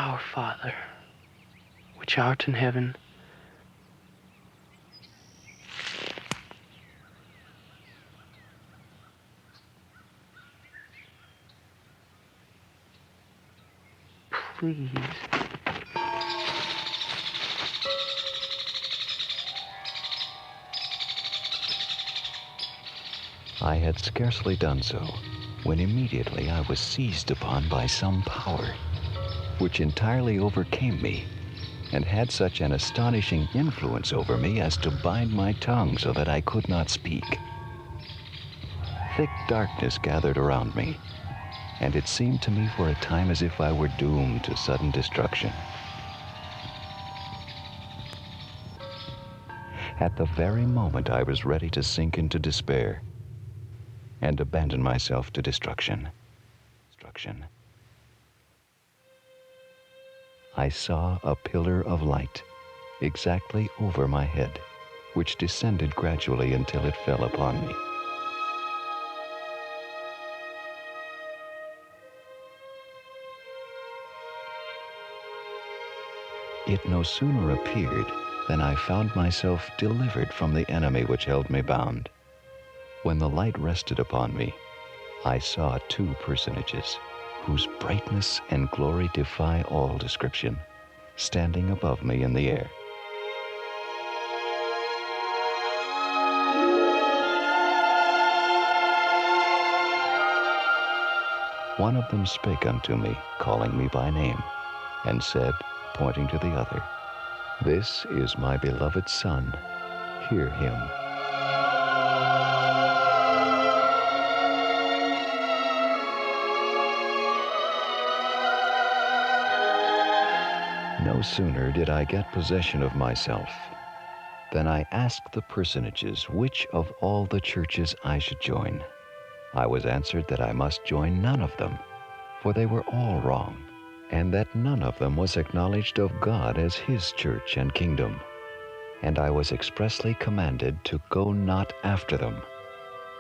Our Father, which art in heaven, please. I had scarcely done so when immediately I was seized upon by some power which entirely overcame me and had such an astonishing influence over me as to bind my tongue so that I could not speak. Thick darkness gathered around me, and it seemed to me for a time as if I were doomed to sudden destruction. At the very moment I was ready to sink into despair and abandon myself to destruction. I saw a pillar of light exactly over my head, which descended gradually until it fell upon me. It no sooner appeared than I found myself delivered from the enemy which held me bound. When the light rested upon me, I saw two personages, whose brightness and glory defy all description, standing above me in the air. One of them spake unto me, calling me by name, and said, pointing to the other, "This is my beloved Son, hear him." No sooner did I get possession of myself than I asked the personages which of all the churches I should join. I was answered that I must join none of them, for they were all wrong, and that none of them was acknowledged of God as his church and kingdom. And I was expressly commanded to go not after them,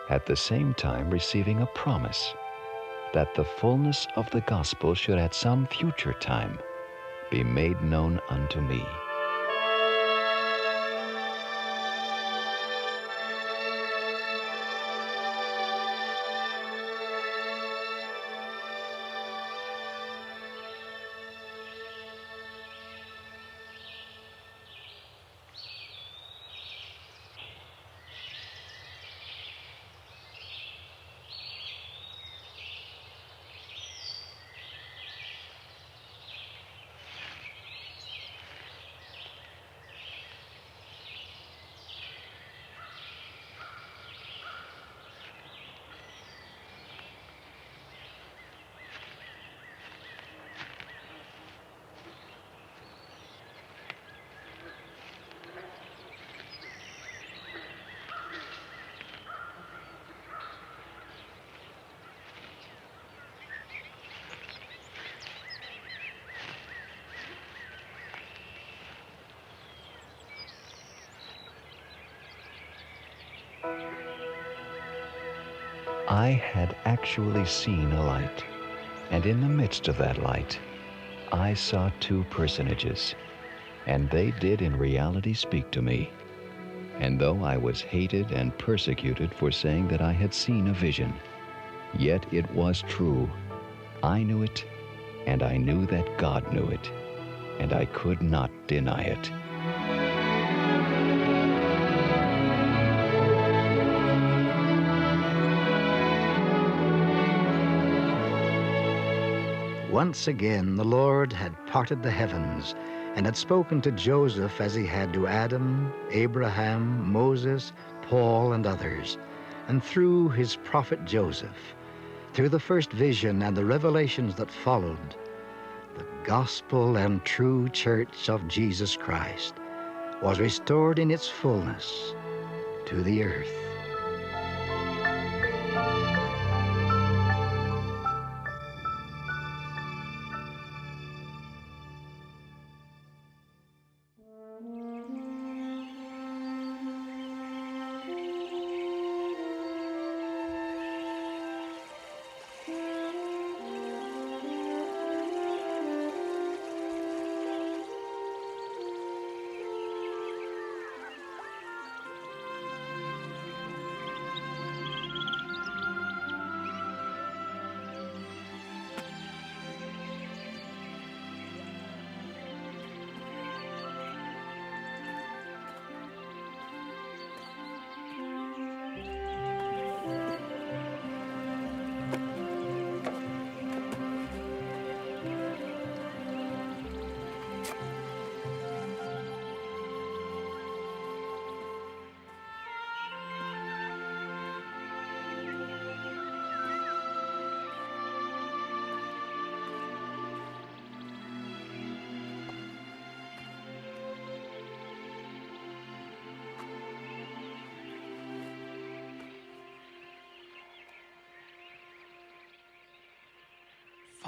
at the same time receiving a promise that the fullness of the gospel should at some future time be made known unto me. I had actually seen a light, and in the midst of that light, I saw two personages, and they did in reality speak to me. And though I was hated and persecuted for saying that I had seen a vision, yet it was true. I knew it, and I knew that God knew it, and I could not deny it. Once again, the Lord had parted the heavens and had spoken to Joseph as he had to Adam, Abraham, Moses, Paul, and others. And through his prophet Joseph, through the first vision and the revelations that followed, the gospel and true church of Jesus Christ was restored in its fullness to the earth.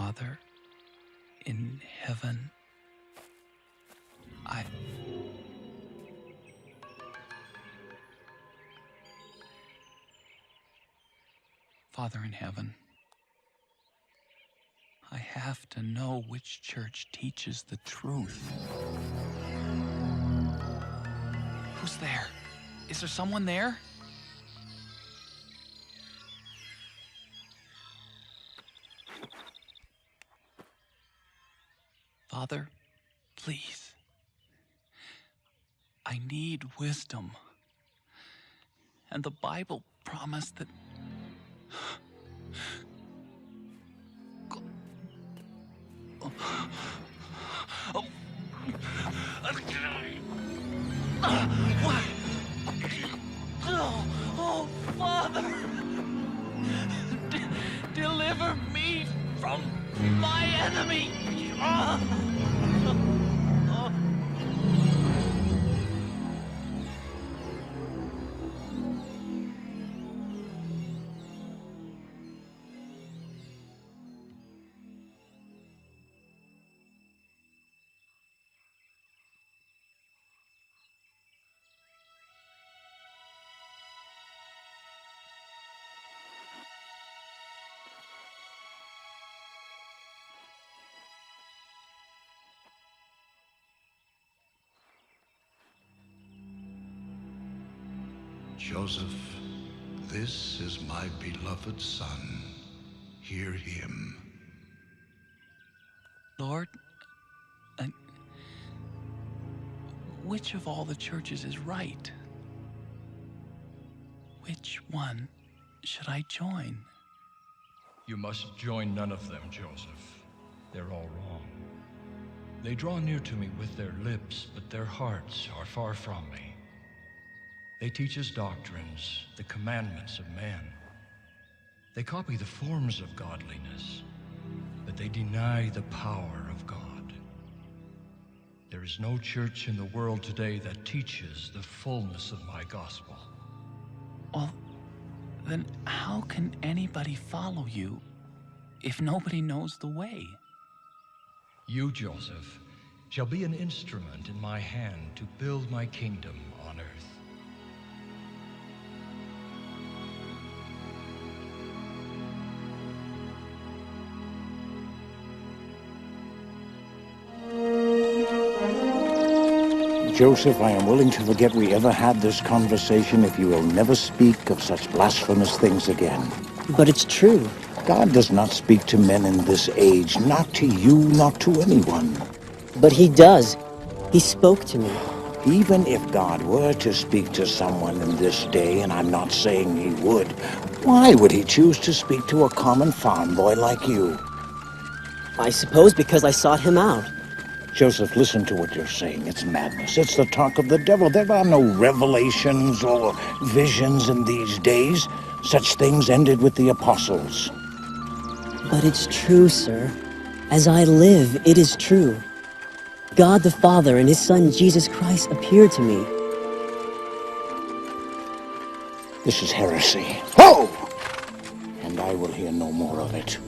Father in heaven, Father in heaven, I have to know which church teaches the truth. Who's there? Is there someone there? Father, please. I need wisdom. And the Bible promised that... What? Oh, Father! Deliver me from my enemy! Joseph, this is my beloved son. Hear him. Lord, which of all the churches is right? Which one should I join? You must join none of them, Joseph. They're all wrong. They draw near to me with their lips, but their hearts are far from me. They teach as doctrines the commandments of man. They copy the forms of godliness, but they deny the power of God. There is no church in the world today that teaches the fullness of my gospel. Well, then how can anybody follow you if nobody knows the way? You, Joseph, shall be an instrument in my hand to build my kingdom on earth. Joseph, I am willing to forget we ever had this conversation if you will never speak of such blasphemous things again. But it's true. God does not speak to men in this age, not to you, not to anyone. But he does. He spoke to me. Even if God were to speak to someone in this day, and I'm not saying he would, why would he choose to speak to a common farm boy like you? I suppose because I sought him out. Joseph, listen to what you're saying. It's madness. It's the talk of the devil. There are no revelations or visions in these days. Such things ended with the apostles. But it's true, sir. As I live, it is true. God the Father and his Son Jesus Christ appeared to me. This is heresy. Ho! And I will hear no more of it.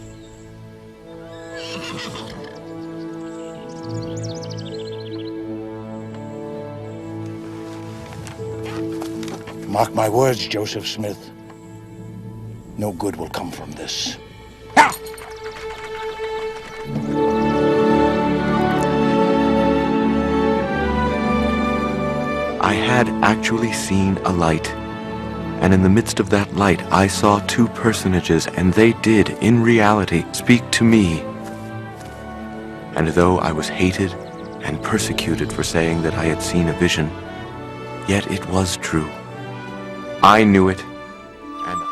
Mark my words, Joseph Smith. No good will come from this. Ah! I had actually seen a light, and in the midst of that light I saw two personages, and they did, in reality, speak to me. And though I was hated and persecuted for saying that I had seen a vision, yet it was true. I knew it, and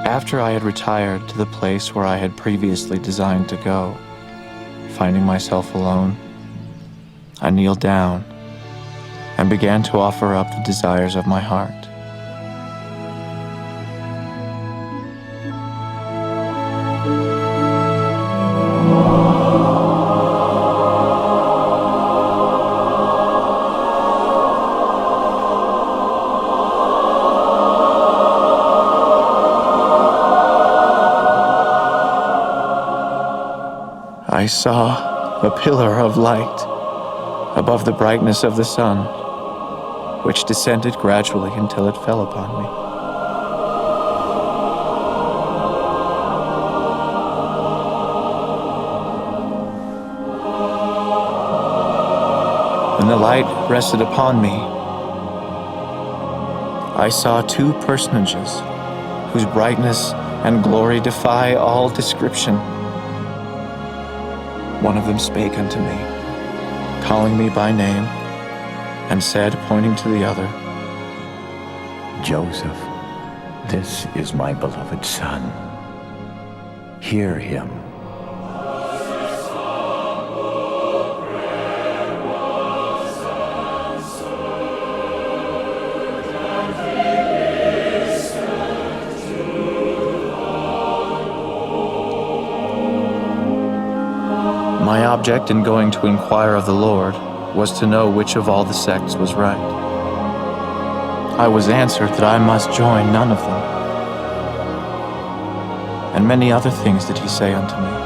After I had retired to the place where I had previously designed to go, finding myself alone, I kneeled down and began to offer up the desires of my heart. I saw a pillar of light above the brightness of the sun, which descended gradually until it fell upon me. When the light rested upon me, I saw two personages whose brightness and glory defy all description. One of them spake unto me, calling me by name, and said, pointing to the other, Joseph, this is my beloved son. Hear him. My object in going to inquire of the Lord was to know which of all the sects was right. I was answered that I must join none of them. And many other things did he say unto me.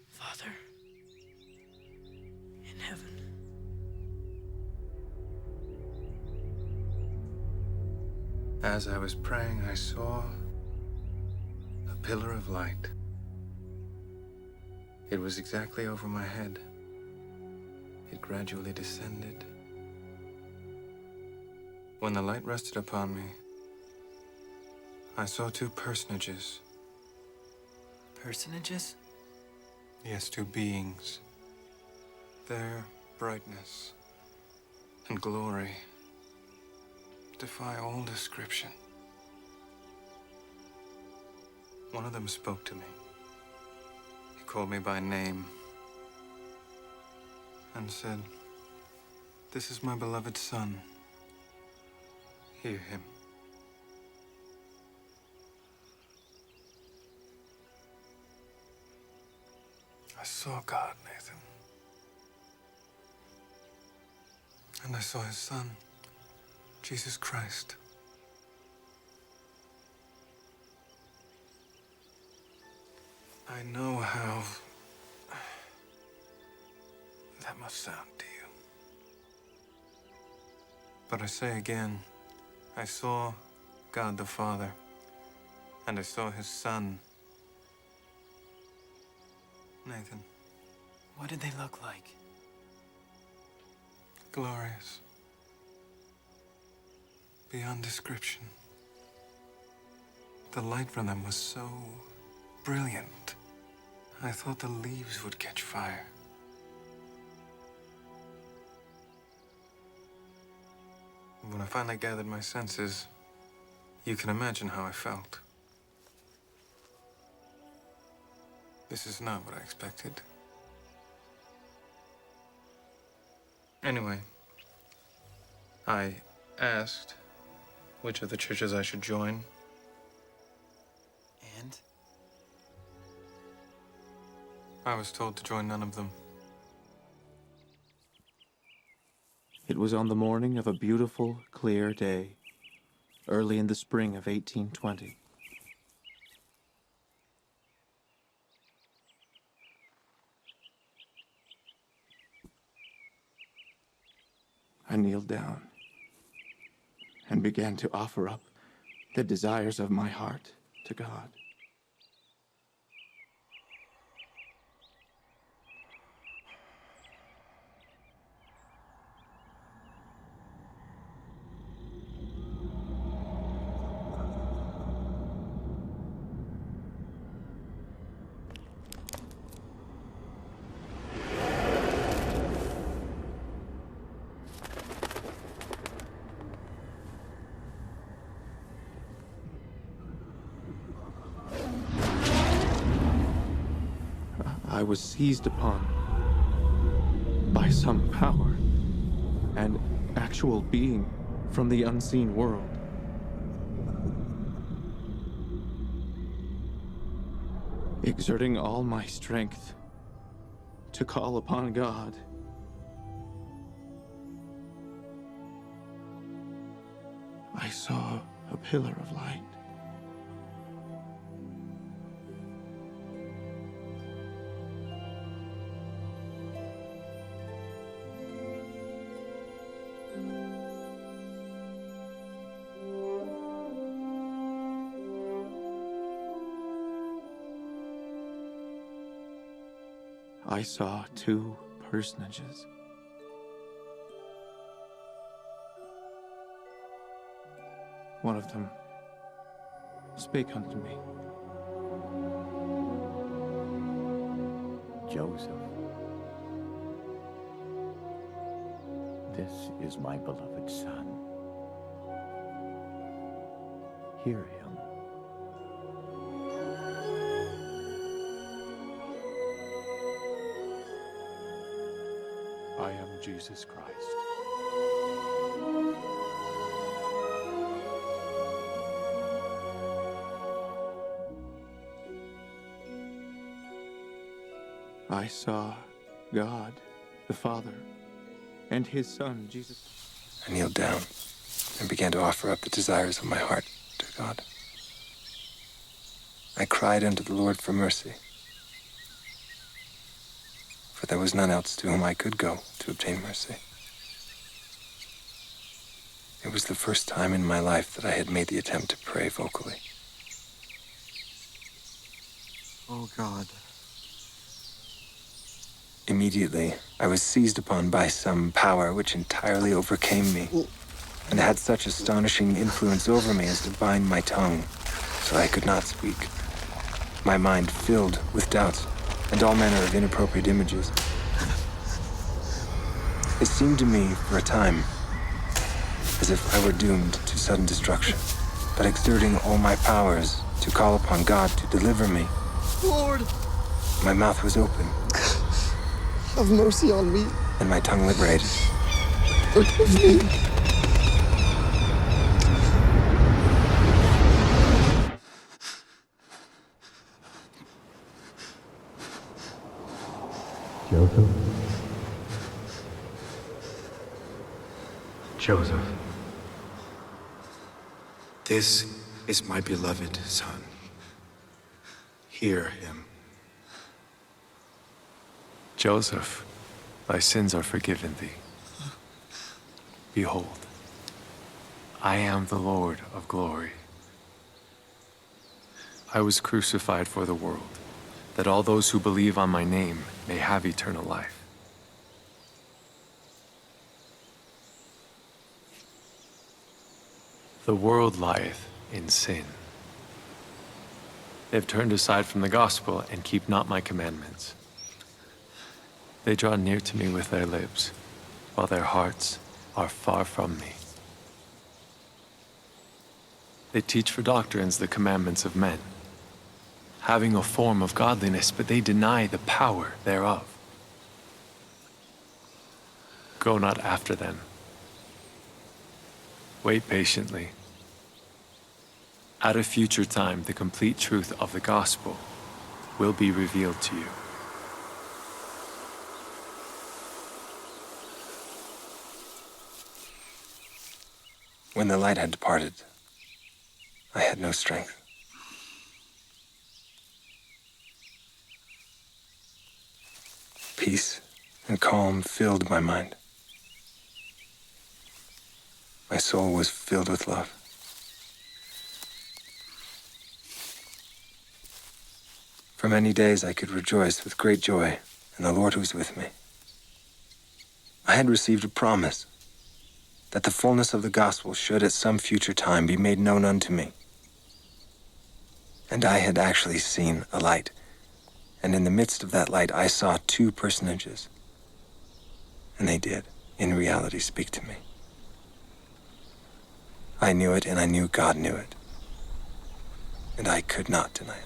Father in heaven. As I was praying, I saw a pillar of light. It was exactly over my head. It gradually descended. When the light rested upon me, I saw two personages. Personages? Yes, two beings. Their brightness and glory defy all description. One of them spoke to me. He called me by name and said, "This is my beloved son. Hear him." I saw God, Nathan. And I saw his son, Jesus Christ. I know how that must sound to you. But I say again, I saw God the Father, and I saw his son, Nathan. What did they look like? Glorious. Beyond description. The light from them was so brilliant. I thought the leaves would catch fire. When I finally gathered my senses, you can imagine how I felt. This is not what I expected. Anyway, I asked which of the churches I should join. And? I was told to join none of them. It was on the morning of a beautiful, clear day, early in the spring of 1820. I kneeled down and began to offer up the desires of my heart to God. I was seized upon by some power, an actual being from the unseen world. Exerting all my strength to call upon God, I saw a pillar of light. I saw two personages. One of them spake unto me. Joseph, this is my beloved son. Hear him. I am Jesus Christ. I saw God, the Father, and his Son, Jesus. I kneeled down and began to offer up the desires of my heart to God. I cried unto the Lord for mercy, for there was none else to whom I could go to obtain mercy. It was the first time in my life that I had made the attempt to pray vocally. Oh, God. Immediately, I was seized upon by some power which entirely overcame me and had such astonishing influence over me as to bind my tongue, so I could not speak. My mind filled with doubts and all manner of inappropriate images. It seemed to me, for a time, as if I were doomed to sudden destruction, but exerting all my powers to call upon God to deliver me. Lord! My mouth was open. Have mercy on me. And my tongue liberated. Forgive me. Joseph. Joseph. This is my beloved son. Hear him. Joseph, thy sins are forgiven thee. Behold, I am the Lord of glory. I was crucified for the world, that all those who believe on my name may have eternal life. The world lieth in sin. They have turned aside from the gospel and keep not my commandments. They draw near to me with their lips, while their hearts are far from me. They teach for doctrines the commandments of men, having a form of godliness, but they deny the power thereof. Go not after them. Wait patiently. At a future time, the complete truth of the gospel will be revealed to you. When the light had departed, I had no strength. Peace and calm filled my mind. My soul was filled with love. For many days I could rejoice with great joy in the Lord who was with me. I had received a promise that the fullness of the gospel should at some future time be made known unto me. And I had actually seen a light, and in the midst of that light I saw two personages. And they did, in reality, speak to me. I knew it, and I knew God knew it. And I could not deny it.